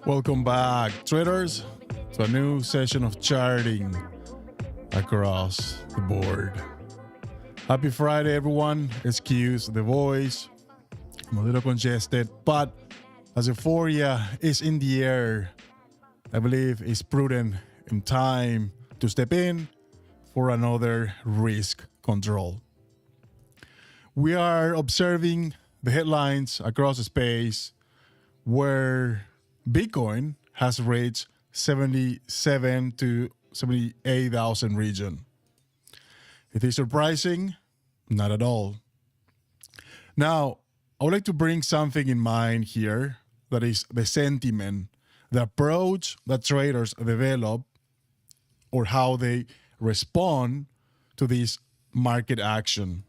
Welcome back, traders, to a new session of charting across the board. Happy Friday, everyone. Excuse the voice. I'm a little congested, but as euphoria is in the air, I believe it's prudent and time to step in for another risk control. We are observing the headlines across the space where Bitcoin has reached 77 to 78,000 region. It is surprising? Not at all. Now, I would like to bring something in mind here, that is the sentiment, the approach that traders develop, or how they respond to this market action.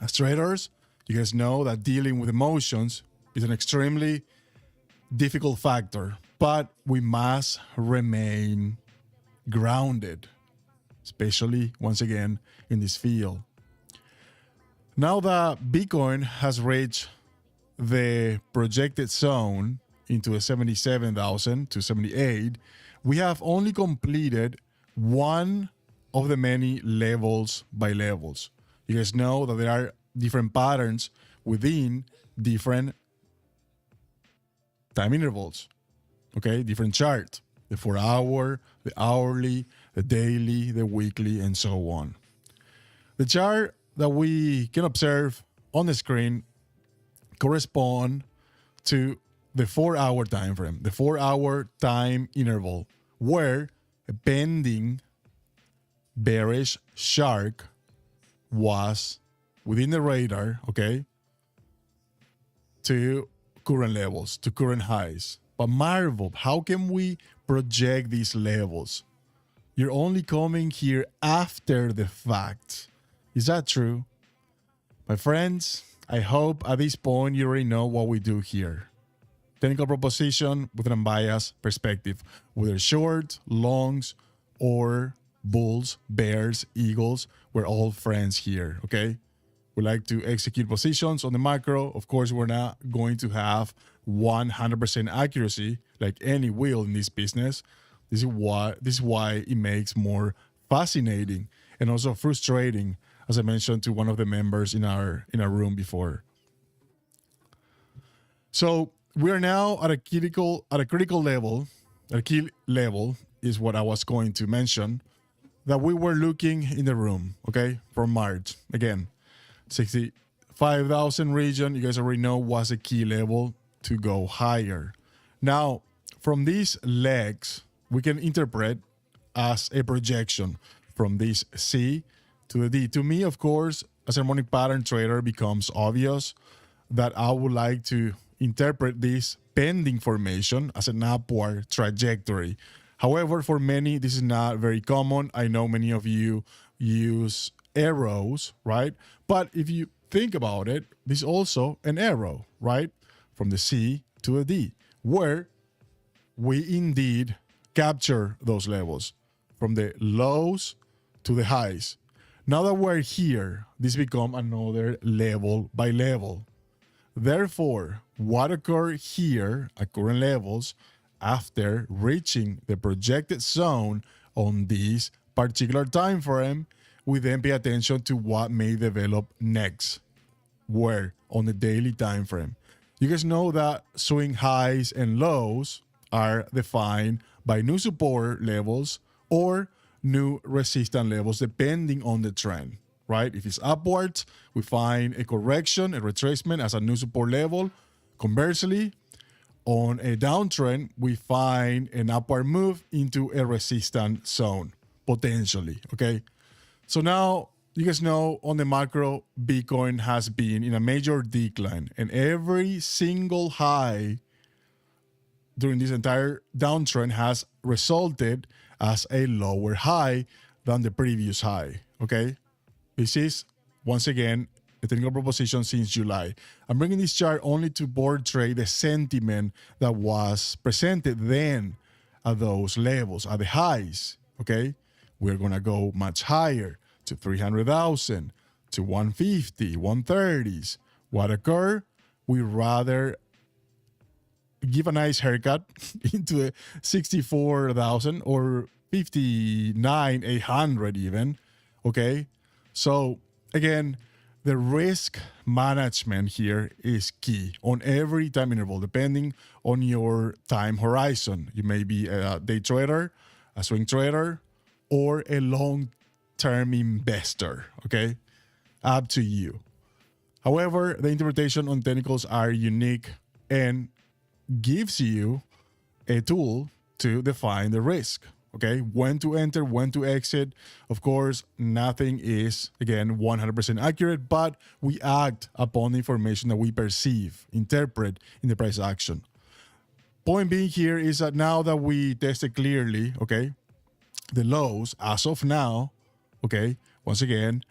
As traders, you guys know that dealing with emotions is an extremely difficult factor, but we must remain grounded, especially once again in this field. Now that Bitcoin has reached the projected zone into a 77,000 to 78, we have only completed one of the many levels by levels. You guys know that there are different patterns within different time intervals, okay? Different chart, the 4-hour, the hourly, the daily, the weekly, and so on. The chart that we can observe on the screen correspond to the 4-hour time frame, the 4-hour time interval, where a pending bearish shark was within the radar, okay, to current levels, to current highs. But marvel, how can we project these levels? You're only coming here after the fact. Is that true? My friends, I hope at this point you already know what we do here. Technical proposition with an unbiased perspective, whether short, longs, or bulls, bears, eagles, we're all friends here, okay? We like to execute positions on the macro. Of course, we're not going to have 100% accuracy like any wheel in this business. This is why it makes more fascinating and also frustrating, as I mentioned to one of the members in our room before. So we are now at a critical level. A key level is what I was going to mention, that we were looking in the room, okay, from March. Again, 65,000 region, you guys already know, was a key level to go higher. Now, from these legs, we can interpret as a projection from this C to the D. To me, of course, as a harmonic pattern trader, becomes obvious that I would like to interpret this pending formation as an upward trajectory. However, for many, this is not very common. I know many of you use arrows, right? But if you think about it, this is also an arrow, right? From the C to the D, where we indeed capture those levels from the lows to the highs. Now that we're here, this becomes another level by level. Therefore, what occurred here at current levels after reaching the projected zone on this particular time frame we then pay attention to what may develop next. Where? On the daily time frame. You guys know that swing highs and lows are defined by new support levels or new resistance levels depending on the trend, right? If it's upwards, we find a correction, a retracement as a new support level. Conversely, on a downtrend, we find an upward move into a resistance zone, potentially, okay? So now, you guys know on the macro, Bitcoin has been in a major decline, and every single high during this entire downtrend has resulted as a lower high than the previous high, okay? This is, once again, a technical proposition since July. I'm bringing this chart only to portray the sentiment that was presented then at those levels, at the highs, okay? We're going to go much higher to 300,000, to 150, 130s. What occurred? We rather give a nice haircut into a 64,000 or 59,800 even, okay? So again, the risk management here is key on every time interval, depending on your time horizon. You may be a day trader, a swing trader, or a long-term investor, okay? Up to you. However, the interpretation on technicals are unique and gives you a tool to define the risk, okay? When to enter, when to exit. Of course, nothing is, again, 100% accurate, but we act upon the information that we perceive, interpret in the price action. Point being here is that now that we tested clearly, okay, the lows as of now, okay, once again,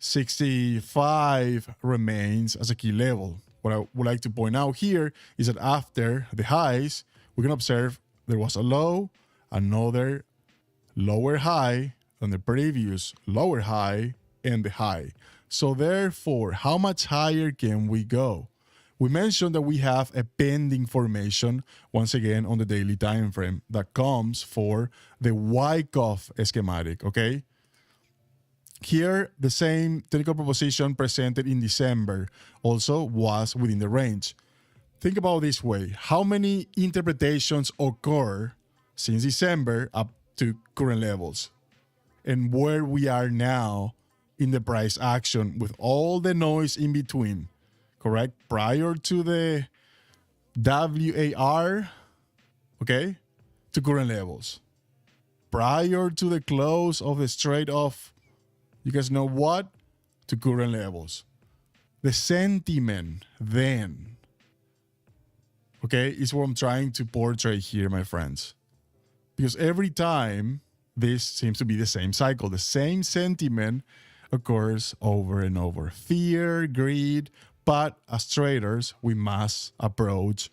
65 remains as a key level. What I would like to point out here is that after the highs, we can observe there was a low, another lower high than the previous lower high, and the high. So therefore, how much higher can we go? We mentioned that we have a pending formation, once again, on the daily time frame that comes for the Wyckoff schematic, okay? Here, the same technical proposition presented in December also was within the range. Think about it this way. How many interpretations occur since December up to current levels? And where we are now in the price action with all the noise in between, correct? Prior to the WAR, okay, to current levels. Prior to the close of the trade-off, you guys know what? To current levels. The sentiment then, okay, is what I'm trying to portray here, my friends. Because every time, this seems to be the same cycle. The same sentiment occurs over and over. Fear, greed, but as traders, we must approach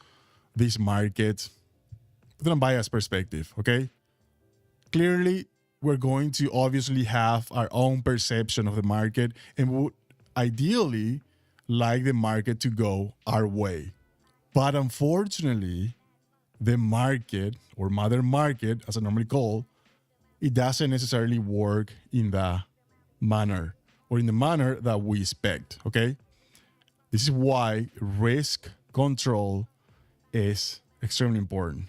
this market with an unbiased perspective, okay? Clearly, we're going to obviously have our own perception of the market and would ideally like the market to go our way. But unfortunately, the market, or mother market, as I normally call, it doesn't necessarily work in the manner or in the manner that we expect, okay? This is why risk control is extremely important.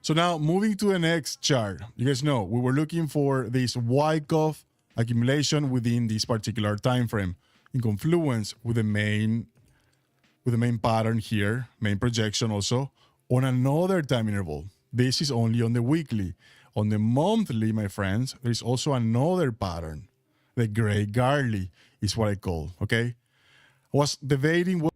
So now moving to the next chart, you guys know we were looking for this Wyckoff accumulation within this particular time frame in confluence with the main pattern here, main projection also on another time interval. This is only on the weekly. On the monthly, my friends, there is also another pattern. The gray Gartley is what I call, okay? I was debating